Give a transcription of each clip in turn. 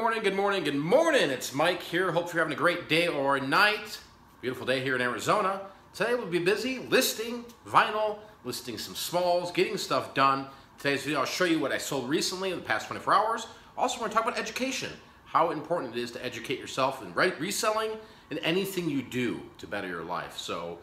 morning, good morning, good morning. It's Mike here. Hope you're having a great day or night. Beautiful day here in Arizona. Today we'll be busy listing vinyl, listing some smalls, getting stuff done. Today's video I'll show you what I sold recently in the past 24 hours. Also want to talk about education, how important it is to educate yourself in reselling and anything you do to better your life. So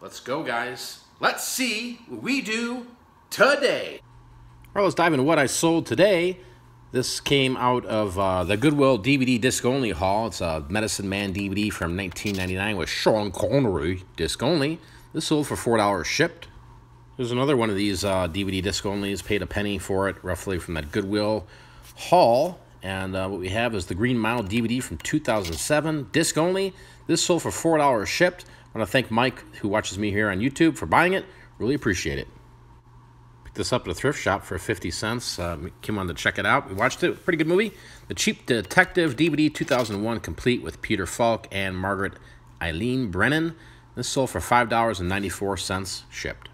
let's go, guys. Let's see what we do today. All right, let's dive into what I sold today. This came out of the Goodwill DVD disc only haul. It's a Medicine Man DVD from 1999 with Sean Connery disc only. This sold for $4 shipped. There's another one of these DVD disc onlys. Paid a penny for it, roughly, from that Goodwill haul. And what we have is the Green Mile DVD from 2007, disc only. This sold for $4 shipped. I want to thank Mike, who watches me here on YouTube, for buying it. Really appreciate it. This up at a thrift shop for 50 cents. Came on to check it out. We watched it. Pretty good movie. The Cheap Detective DVD 2001, complete with Peter Falk and Margaret Eileen Brennan. This sold for $5.94 shipped.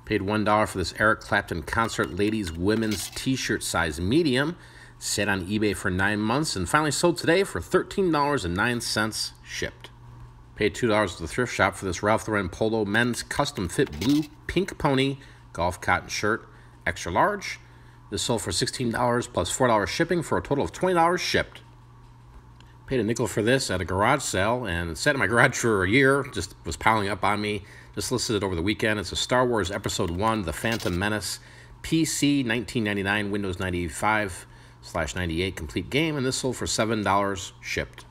Paid $1 for this Eric Clapton concert ladies women's t-shirt size medium. Sat on eBay for 9 months and finally sold today for $13.09 shipped. Paid $2 at the thrift shop for this Ralph Lauren Polo men's custom fit blue pink pony golf cotton shirt, extra large. This sold for $16 plus $4 shipping for a total of $20 shipped. Paid a nickel for this at a garage sale and it sat in my garage for a year, just was piling up on me. Just listed it over the weekend. It's a Star Wars Episode 1, The Phantom Menace, PC, 1999, Windows 95/98 complete game, and this sold for $7 shipped.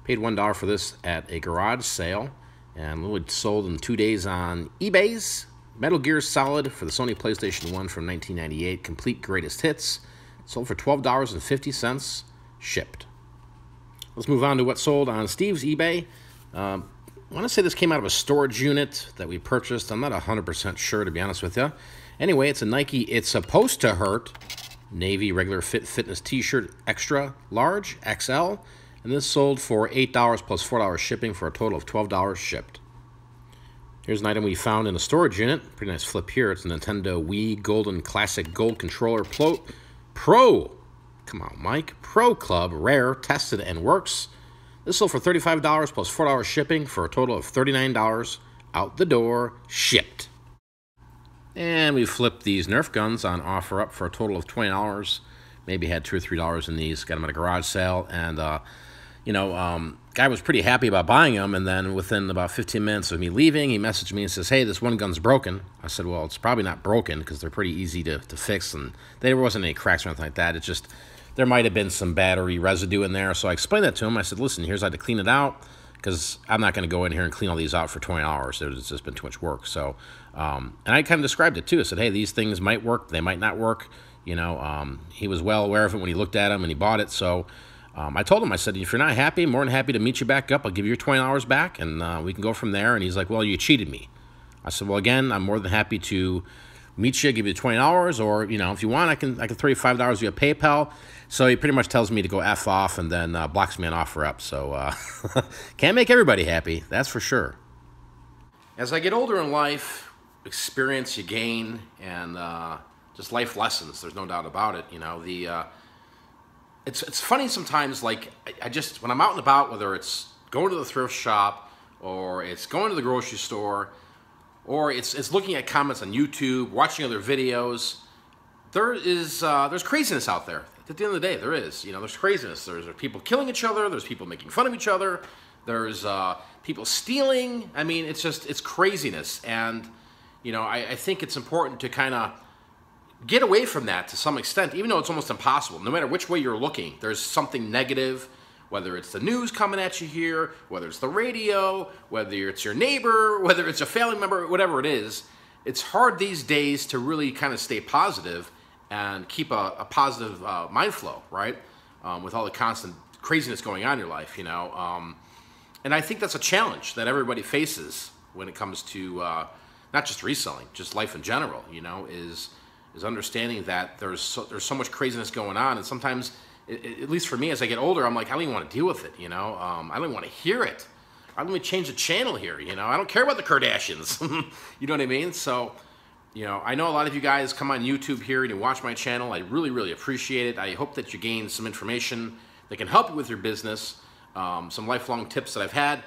Paid $1 for this at a garage sale. And literally sold in 2 days on eBay's Metal Gear Solid for the Sony PlayStation 1 from 1998, complete greatest hits. Sold for $12.50 shipped. Let's move on to what sold on Steve's eBay. I want to say this came out of a storage unit that we purchased. I'm not 100% sure, to be honest with you. Anyway, it's a Nike It's Supposed to Hurt Navy regular fit fitness t-shirt, extra large, XL. And this sold for $8 plus $4 shipping for a total of $12 shipped. Here's an item we found in a storage unit. Pretty nice flip here. It's a Nintendo Wii Golden Classic Gold Controller Pro. Come on, Mike. Pro Club Rare, tested and works. This sold for $35 plus $4 shipping for a total of $39 out the door shipped. And we flipped these Nerf guns on offer up for a total of $20. Maybe had $2 or $3 in these. Got them at a garage sale, and guy was pretty happy about buying them, and then within about 15 minutes of me leaving, he messaged me and says, hey, this one gun's broken. I said, well, it's probably not broken because they're pretty easy to fix, and there wasn't any cracks or anything like that. It's just there might have been some battery residue in there. So I explained that to him. I said, listen, here's how to clean it out, because I'm not going to go in here and clean all these out for 20 hours. It's just been too much work. So, and I kind of described it too. I said, hey, these things might work, they might not work. He was well aware of it when he looked at them and he bought it. So I told him, I said, if you're not happy, I'm more than happy to meet you back up. I'll give you your $20 back, and we can go from there. And he's like, well, you cheated me. I said, well, again, I'm more than happy to meet you, give you $20, or, if you want, I can throw you $5 via PayPal. So he pretty much tells me to go F off and then blocks me an offer up. So can't make everybody happy, that's for sure. As I get older in life, experience you gain, and just life lessons, there's no doubt about it. It's funny sometimes, like, I just, when I'm out and about, whether it's going to the thrift shop, or it's going to the grocery store, or it's looking at comments on YouTube, watching other videos, there's craziness out there. At the end of the day, there is. There's craziness. There's people killing each other, there's people making fun of each other, there's people stealing. I mean, it's craziness. And, I think it's important to kind of get away from that to some extent, even though it's almost impossible. No matter which way you're looking, there's something negative, whether it's the news coming at you here, whether it's the radio, whether it's your neighbor, whether it's a family member, whatever it is. It's hard these days to really kind of stay positive and keep a positive mind flow, right? With all the constant craziness going on in your life, And I think that's a challenge that everybody faces when it comes to not just reselling, just life in general, is understanding that there's so much craziness going on, and sometimes, at least for me, as I get older, I'm like, I don't even want to deal with it, I don't even want to hear it. I don't even change the channel here, I don't care about the Kardashians, you know what I mean? So You know, I know a lot of you guys come on YouTube here and you watch my channel. I really, really appreciate it. I hope that you gain some information that can help you with your business, some lifelong tips that I've had,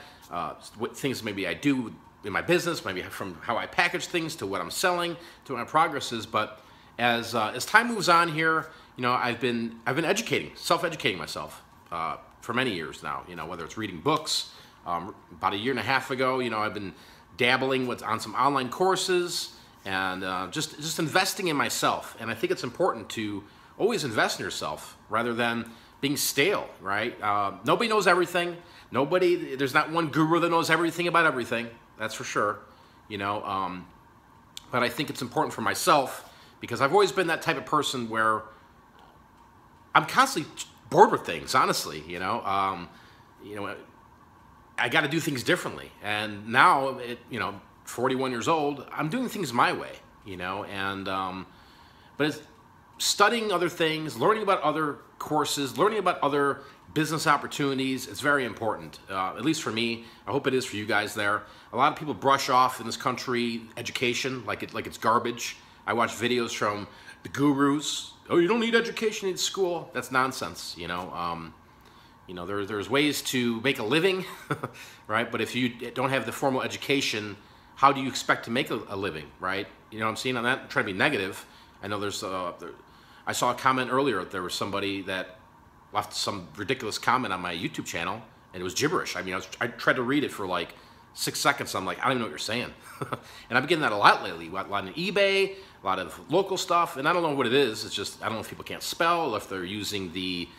what things maybe I do in my business, maybe from how I package things to what I'm selling, to what my progress is. But as time moves on here, you know, I've been self-educating myself for many years now. You know, whether it's reading books. About a year and a half ago, you know, I've been dabbling on some online courses and just investing in myself. And I think it's important to always invest in yourself rather than being stale, right? Nobody knows everything. There's not one guru that knows everything about everything. That's for sure, you know. But I think it's important for myself because I've always been that type of person where I'm constantly bored with things, honestly, you know. I got to do things differently. And now, you know, 41 years old, I'm doing things my way, you know. And but it's studying other things, learning about other courses, learning about other business opportunities. It's very important, at least for me. I hope it is for you guys there. A lot of people brush off in this country education like it's garbage. I watch videos from the gurus. Oh, you don't need education, you need school. That's nonsense, you know. You know, there's ways to make a living, right? But if you don't have the formal education, how do you expect to make a living, right? You know what I'm saying? I'm not trying to be negative. I know I saw a comment earlier. There was somebody that left some ridiculous comment on my YouTube channel, and it was gibberish. I mean, I tried to read it for like 6 seconds. I'm like, I don't even know what you're saying. And I've been getting that a lot lately. A lot on eBay, a lot of local stuff, and I don't know what it is. It's just, I don't know if people can't spell, or if they're using the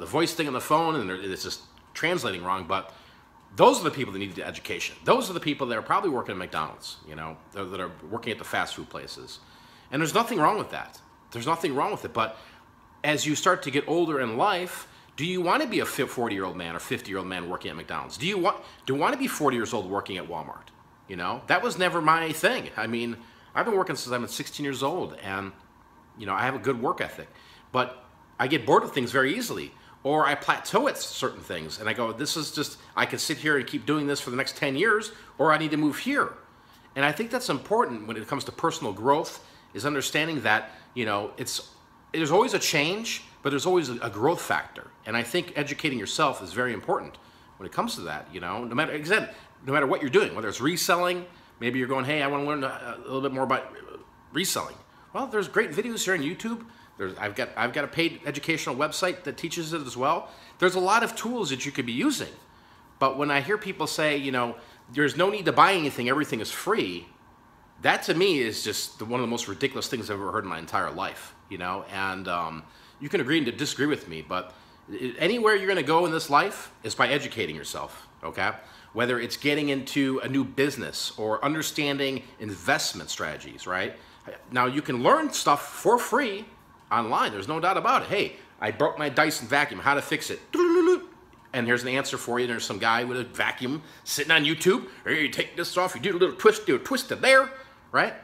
voice thing on the phone and it's just translating wrong. But those are the people that need the education. Those are the people that are probably working at McDonald's, you know, that are working at the fast food places. And there's nothing wrong with that. There's nothing wrong with it. But as you start to get older in life, do you want to be a 40-year-old man or 50-year-old man working at McDonald's? Do you want to be 40 years old working at Walmart? You know, that was never my thing. I mean, I've been working since I'm 16 years old, and, you know, I have a good work ethic. But I get bored with things very easily, or I plateau at certain things, and I go, this is just, I can sit here and keep doing this for the next 10 years, or I need to move here. And I think that's important when it comes to personal growth, is understanding that, you know, there's always a change, but there's always a growth factor. And I think educating yourself is very important when it comes to that, you know, no matter what you're doing, whether it's reselling, maybe you're going, hey, I want to learn a little bit more about reselling. Well, there's great videos here on YouTube. I've got a paid educational website that teaches it as well. There's a lot of tools that you could be using. But when I hear people say, you know, there's no need to buy anything, everything is free, that to me is just one of the most ridiculous things I've ever heard in my entire life, you know. And you can agree to disagree with me, but anywhere you're going to go in this life is by educating yourself, okay? Whether it's getting into a new business or understanding investment strategies, right? Now, you can learn stuff for free online. There's no doubt about it. Hey, I broke my Dyson vacuum. How to fix it? And here's an answer for you. There's some guy with a vacuum sitting on YouTube. Hey, you take this off. You do a little twist. Do a twist to there, right?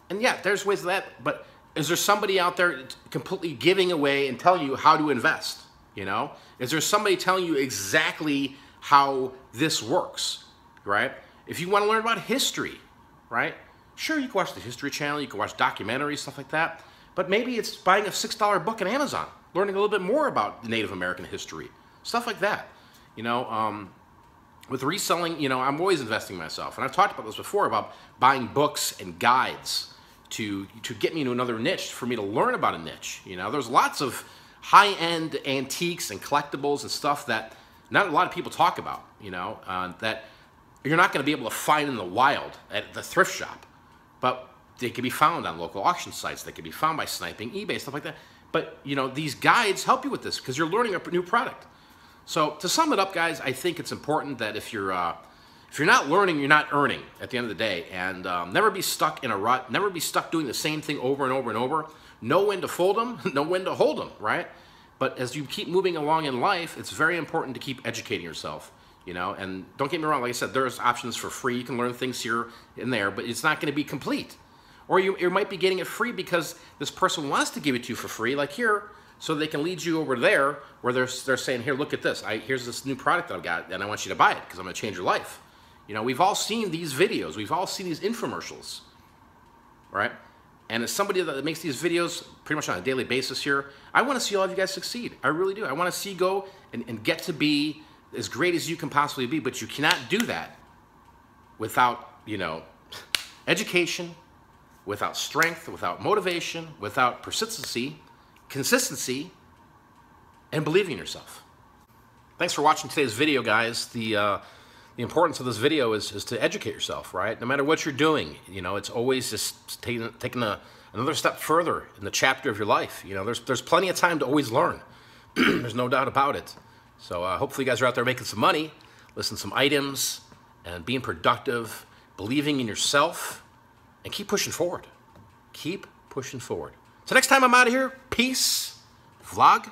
And yeah, there's ways of that. But is there somebody out there completely giving away and telling you how to invest? You know, is there somebody telling you exactly how this works? Right? If you want to learn about history, right? Sure, you can watch the History Channel. You can watch documentaries, stuff like that. But maybe it's buying a $6 book on Amazon, learning a little bit more about Native American history, stuff like that. You know, with reselling, you know, I'm always investing in myself. And I've talked about this before, about buying books and guides to get me into another niche, for me to learn about a niche. You know, there's lots of high-end antiques and collectibles and stuff that not a lot of people talk about, you know, that you're not going to be able to find in the wild at the thrift shop. But they can be found on local auction sites. They can be found by sniping eBay, stuff like that. But, you know, these guides help you with this because you're learning a new product. So to sum it up, guys, I think it's important that if you're not learning, you're not earning at the end of the day. And never be stuck in a rut. Never be stuck doing the same thing over and over and over. Know when to fold them, know when to hold them, right? But as you keep moving along in life, it's very important to keep educating yourself. You know, and don't get me wrong, like I said, there's options for free. You can learn things here and there, but it's not going to be complete. Or you might be getting it free because this person wants to give it to you for free, like here, so they can lead you over there where they're saying, here, look at this. Here's this new product that I've got, and I want you to buy it because I'm going to change your life. You know, we've all seen these videos. We've all seen these infomercials, right? And as somebody that makes these videos pretty much on a daily basis here, I want to see all of you guys succeed. I really do. I want to see you go and get to be as great as you can possibly be, but you cannot do that without, you know, education, without strength, without motivation, without persistency, consistency, and believing in yourself. Thanks for watching today's video, guys. The importance of this video is to educate yourself, right? No matter what you're doing, you know, it's always just taking another step further in the chapter of your life. You know, there's plenty of time to always learn. There's no doubt about it. So hopefully you guys are out there making some money, listing some items, and being productive, believing in yourself, and keep pushing forward. Keep pushing forward. So next time I'm out of here, peace, vlog,